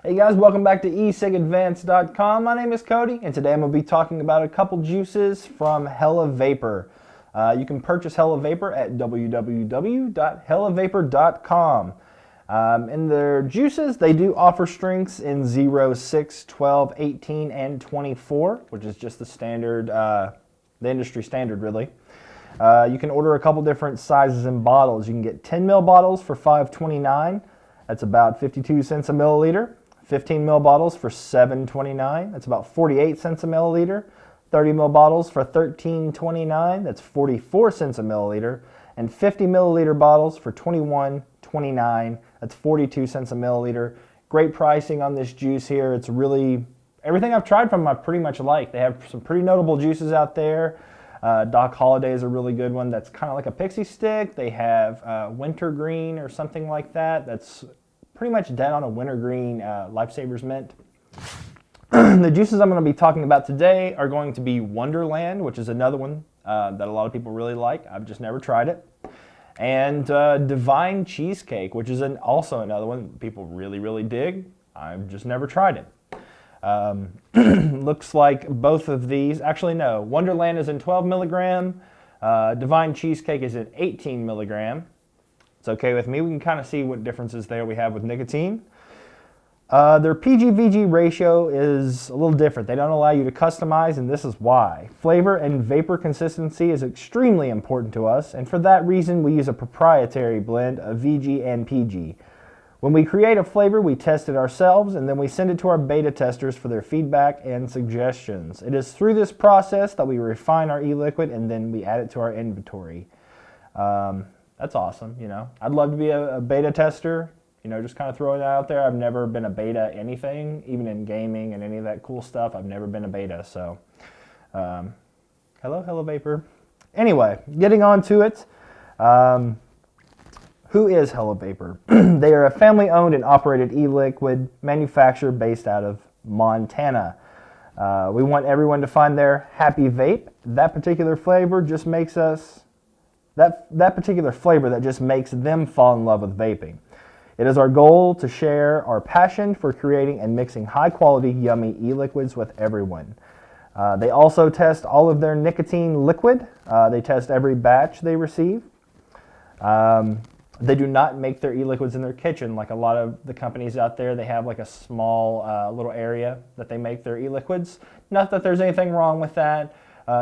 Hey guys, welcome back to ecigadvanced.com. My name is Cody, and today I'm going to be talking about a couple juices from Hella Vapor. You can purchase Hella Vapor at www.hellavapor.com. In their juices, they do offer strengths in 0, 6, 12, 18, and 24, which is just the standard, the industry standard really. You can order a couple different sizes and bottles. You can get 10 ml bottles for $5.29. That's about 52 cents a milliliter. 15 ml bottles for $7.29. That's about 48 cents a milliliter. 30 ml bottles for $13.29. That's 44 cents a milliliter. And 50 milliliter bottles for $21.29. That's 42 cents a milliliter. Great pricing on this juice here. It's really, everything I've tried from them I pretty much like. They have some pretty notable juices out there. Doc Holliday is a really good one that's kind of like a pixie stick. They have wintergreen or something like that. That's pretty much dead on a wintergreen Lifesavers mint. The juices I'm going to be talking about today are going to be Wonderland, which is another one that a lot of people really like. I've just never tried it. And Divine Cheesecake, which is also another one people really dig. I've just never tried it. Looks like both of these, actually no, Wonderland is in 12 milligram, Divine Cheesecake is in 18 milligram. It's okay with me. We can kind of see what differences there we have with nicotine. Their PG-VG ratio is a little different. They don't allow you to customize, and this is why. Flavor and vapor consistency is extremely important to us, and for that reason we use a proprietary blend of VG and PG. When we create a flavor, we test it ourselves, and then we send it to our beta testers for their feedback and suggestions. It is through this process that we refine our e-liquid, and then we add it to our inventory. That's awesome, you know. I'd love to be a beta tester, you know, just kind of throwing it out there. I've never been a beta anything, even in gaming and any of that cool stuff. I've never been a beta, so hello Vapor. Anyway, getting on to it. Who is Hella Vapor? They are a family-owned and operated e-liquid manufacturer based out of Montana. We want everyone to find their happy vape. That particular flavor just makes us, that particular flavor that just makes them fall in love with vaping. It is our goal to share our passion for creating and mixing high-quality, yummy e-liquids with everyone. They also test all of their nicotine liquid. They test every batch they receive. They do not make their e-liquids in their kitchen like a lot of the companies out there. They have like a small little area that they make their e-liquids. Not that there's anything wrong with that.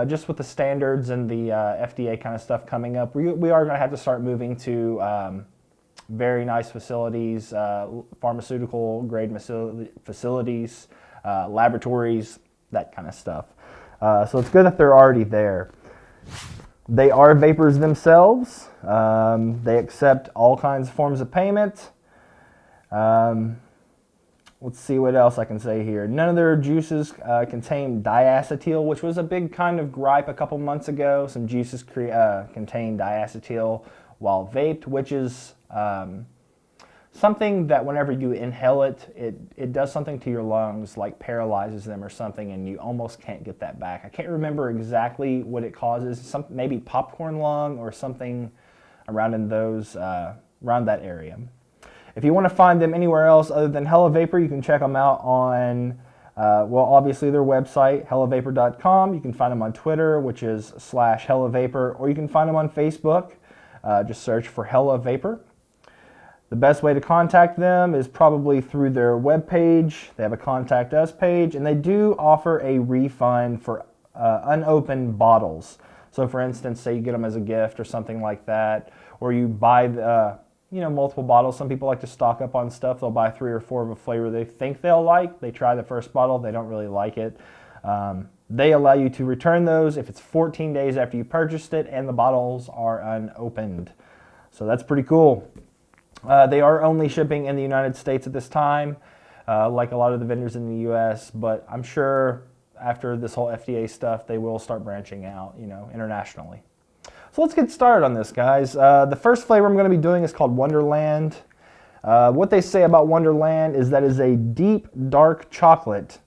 Just with the standards and the FDA kind of stuff coming up, we are going to have to start moving to very nice facilities, pharmaceutical grade facilities, laboratories, that kind of stuff. So it's good that they're already there. They are vapors themselves. They accept all kinds of forms of payment. Let's see what else I can say here. None of their juices contain diacetyl, which was a big kind of gripe a couple months ago. Some juices contain diacetyl while vaped, which is something that whenever you inhale it, it does something to your lungs, like paralyzes them or something, and you almost can't get that back. I can't remember exactly what it causes. Maybe popcorn lung or something around in those, around that area. If you want to find them anywhere else other than Hella Vapor, you can check them out on, well, obviously their website, hellavapor.com. You can find them on Twitter, which is /HellaVapor, or you can find them on Facebook. Just search for Hella Vapor. The best way to contact them is probably through their webpage. They have a Contact Us page, and they do offer a refund for unopened bottles. So for instance, say you get them as a gift or something like that, or you buy you know, multiple bottles. Some people like to stock up on stuff. They'll buy 3 or 4 of a flavor they think they'll like. They try the first bottle, they don't really like it. They allow you to return those if it's 14 days after you purchased it and the bottles are unopened. So that's pretty cool. They are only shipping in the United States at this time, like a lot of the vendors in the US, but I'm sure after this whole FDA stuff, they will start branching out, you know, internationally. So let's get started on this, guys. The first flavor I'm going to be doing is called Wonderland. What they say about Wonderland is that it is a deep, dark chocolate.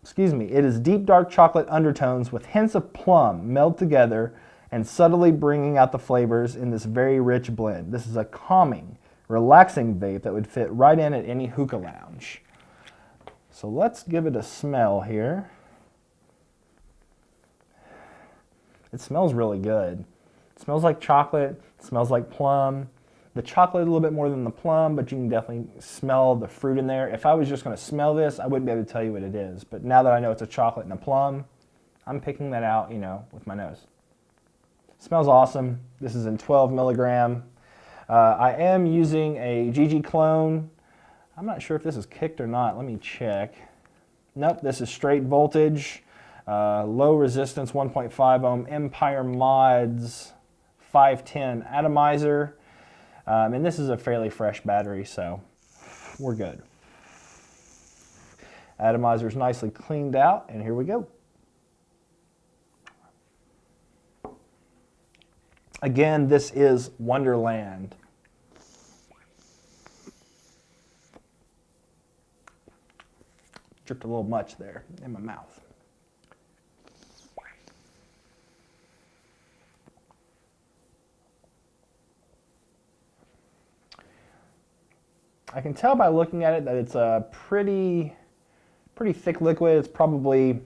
Excuse me. It is deep, dark chocolate undertones with hints of plum meld together and subtly bringing out the flavors in this very rich blend. This is a calming, relaxing vape that would fit right in at any hookah lounge. So let's give it a smell here. It smells really good. It smells like chocolate, it smells like plum. The chocolate a little bit more than the plum, but you can definitely smell the fruit in there. If I was just gonna smell this, I wouldn't be able to tell you what it is. But now that I know it's a chocolate and a plum, I'm picking that out, you know, with my nose. It smells awesome. This is in 12 milligram. I am using a GG clone. I'm not sure if this is kicked or not. Let me check. Nope, this is straight voltage. Low resistance 1.5 ohm Empire Mods 510 atomizer. And this is a fairly fresh battery, so we're good. Atomizer's nicely cleaned out, and here we go. Again, this is Wonderland. Dripped a little much there in my mouth. I can tell by looking at it that it's a pretty thick liquid. It's probably,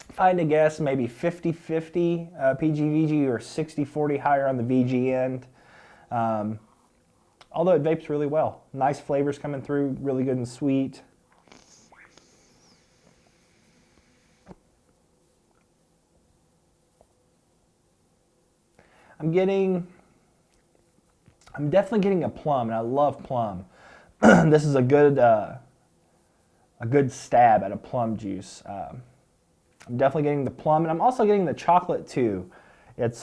if I had to guess, maybe 50-50 PG-VG or 60-40 higher on the VG end. Although it vapes really well. Nice flavors coming through, really good and sweet. I'm definitely getting a plum, and I love plum. This is a good stab at a plum juice. I'm definitely getting the plum, and I'm also getting the chocolate too. It's it's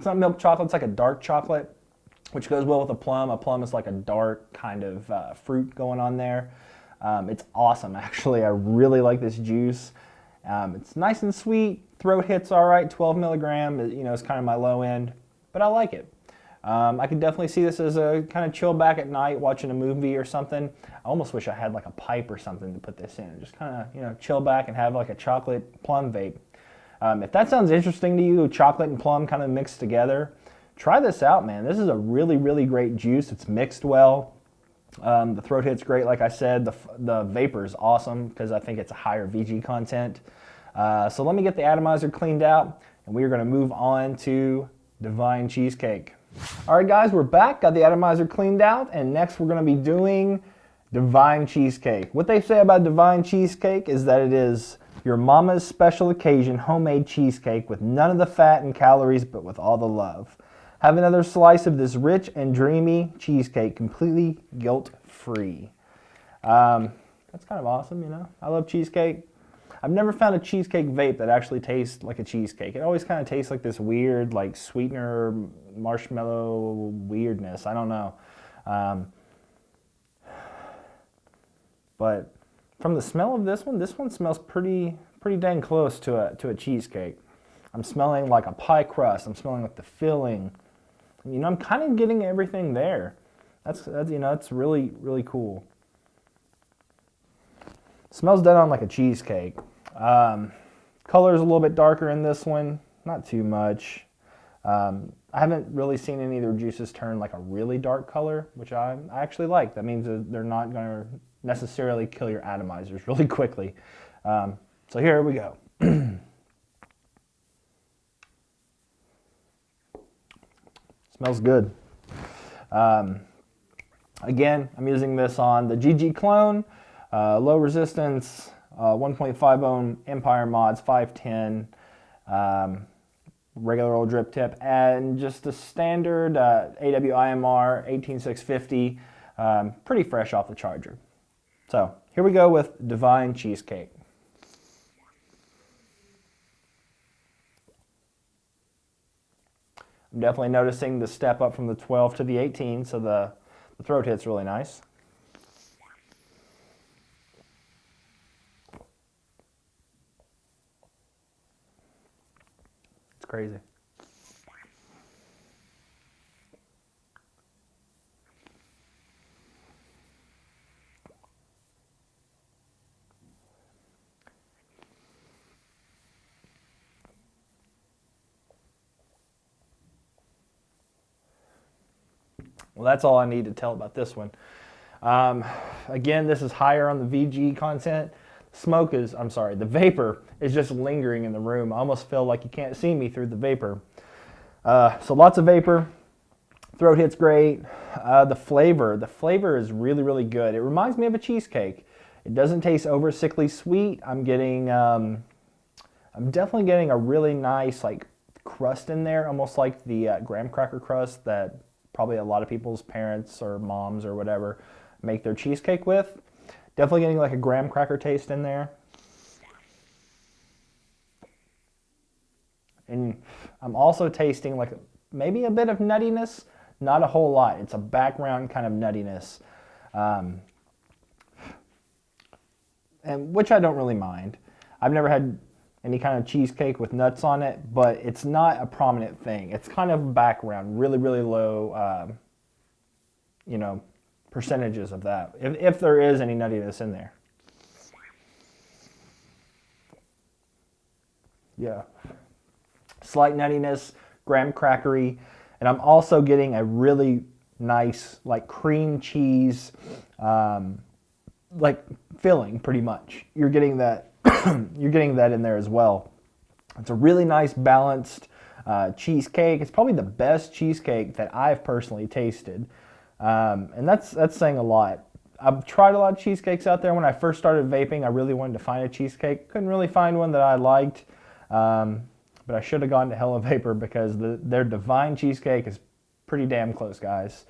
not milk chocolate, it's like a dark chocolate, which goes well with a plum. A plum is like a dark kind of fruit going on there. It's awesome, actually. I really like this juice. It's nice and sweet. Throat hits all right. 12 milligram, you know, is kind of my low end, but I like it. I could definitely see this as a kind of chill back at night, watching a movie or something. I almost wish I had like a pipe or something to put this in. Just kind of, you know, chill back and have like a chocolate plum vape. If that sounds interesting to you, chocolate and plum kind of mixed together, try this out, man. This is a really, really great juice. It's mixed well. The throat hit's great, like I said. The vapor is awesome because I think it's a higher VG content. So let me get the atomizer cleaned out, and we are going to move on to Divine Cheesecake. All right, guys, we're back. Got the atomizer cleaned out, and next we're going to be doing Divine Cheesecake. What they say about Divine Cheesecake is that it is your mama's special occasion homemade cheesecake with none of the fat and calories, but with all the love. Have another slice of this rich and dreamy cheesecake, completely guilt-free. That's kind of awesome, you know. I love cheesecake. I've never found a cheesecake vape that actually tastes like a cheesecake. It always kind of tastes like this weird, like sweetener, marshmallow weirdness. I don't know. But from the smell of this one smells pretty dang close to a cheesecake. I'm smelling like a pie crust. I'm smelling like the filling. You know, I'm kind of getting everything there. That's you know, it's really, really cool. Smells dead on like a cheesecake. Color is a little bit darker in this one, not too much. I haven't really seen any of their juices turn like a really dark color, which I actually like. That means that they're not going to necessarily kill your atomizers really quickly. So here we go. Smells good. Again, I'm using this on the GG clone, low resistance, 1.5 ohm Empire Mods 510, regular old drip tip, and just a standard AWIMR 18650, pretty fresh off the charger. So here we go with Divine Cheesecake. I'm definitely noticing the step up from the 12 to the 18, so the throat hit's really nice. It's crazy. Well, that's all I need to tell about this one. Again, this is higher on the VG content. The vapor is just lingering in the room. I almost feel like you can't see me through the vapor. So lots of vapor. Throat hits great. The flavor is really, really good. It reminds me of a cheesecake. It doesn't taste over sickly sweet. I'm definitely getting a really nice like crust in there, almost like the graham cracker crust that probably a lot of people's parents or moms or whatever make their cheesecake with. Definitely getting like a graham cracker taste in there. And I'm also tasting like maybe a bit of nuttiness, not a whole lot. It's a background kind of nuttiness, and which I don't really mind. I've never had any kind of cheesecake with nuts on it, but it's not a prominent thing. It's kind of background, really, really low, percentages of that, if there is any nuttiness in there. Yeah. Slight nuttiness, graham crackery, and I'm also getting a really nice like cream cheese like filling pretty much. You're getting that you're getting that in there as well. It's a really nice balanced cheesecake. It's probably the best cheesecake that I've personally tasted. And that's saying a lot. I've tried a lot of cheesecakes out there. When I first started vaping, I really wanted to find a cheesecake. Couldn't really find one that I liked. But I should have gone to Hella Vapor because their Divine cheesecake is pretty damn close, guys.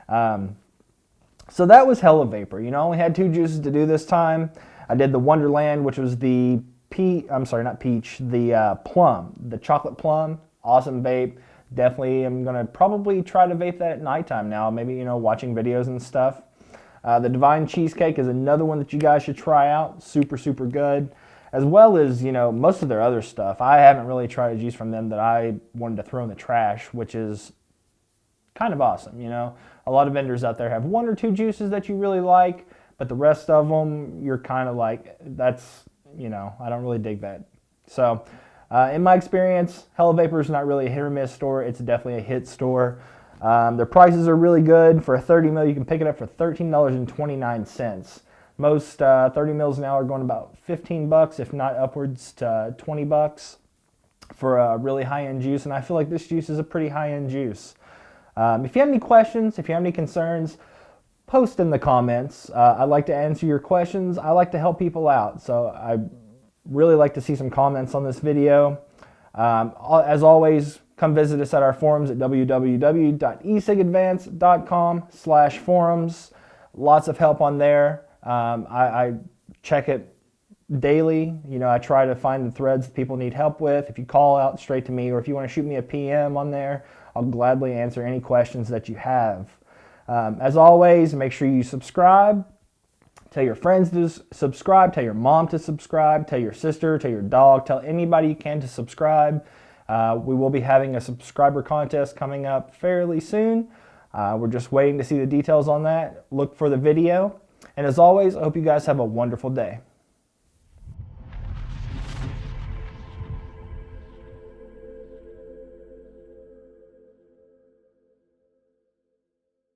So that was Hella Vapor. I only had 2 juices to do this time. I did the Wonderland, which was the plum, the chocolate plum. Awesome vape. Definitely am going to probably try to vape that at nighttime now, maybe, watching videos and stuff. The Divine Cheesecake is another one that you guys should try out. Super, super good. As well as, most of their other stuff. I haven't really tried a juice from them that I wanted to throw in the trash, which is kind of awesome, A lot of vendors out there have 1 or 2 juices that you really like, but the rest of them, you're kind of like, that's, I don't really dig that. So, in my experience, Hella Vapor is not really a hit or miss store. It's definitely a hit store. Their prices are really good. For a 30 mil, you can pick it up for $13.29. Most 30 mils now are going about $15, if not upwards to $20 for a really high-end juice. And I feel like this juice is a pretty high-end juice. If you have any questions, if you have any concerns, post in the comments. I like to answer your questions. I like to help people out. So I really like to see some comments on this video. As always, come visit us at our forums at www.ecigadvanced.com/forums. Lots of help on there. I check it daily. I try to find the threads that people need help with. If you call out straight to me, or if you want to shoot me a PM on there, I'll gladly answer any questions that you have. As always, make sure you subscribe. Tell your friends to subscribe. Tell your mom to subscribe. Tell your sister. Tell your dog. Tell anybody you can to subscribe. We will be having a subscriber contest coming up fairly soon. We're just waiting to see the details on that. Look for the video. And as always, I hope you guys have a wonderful day.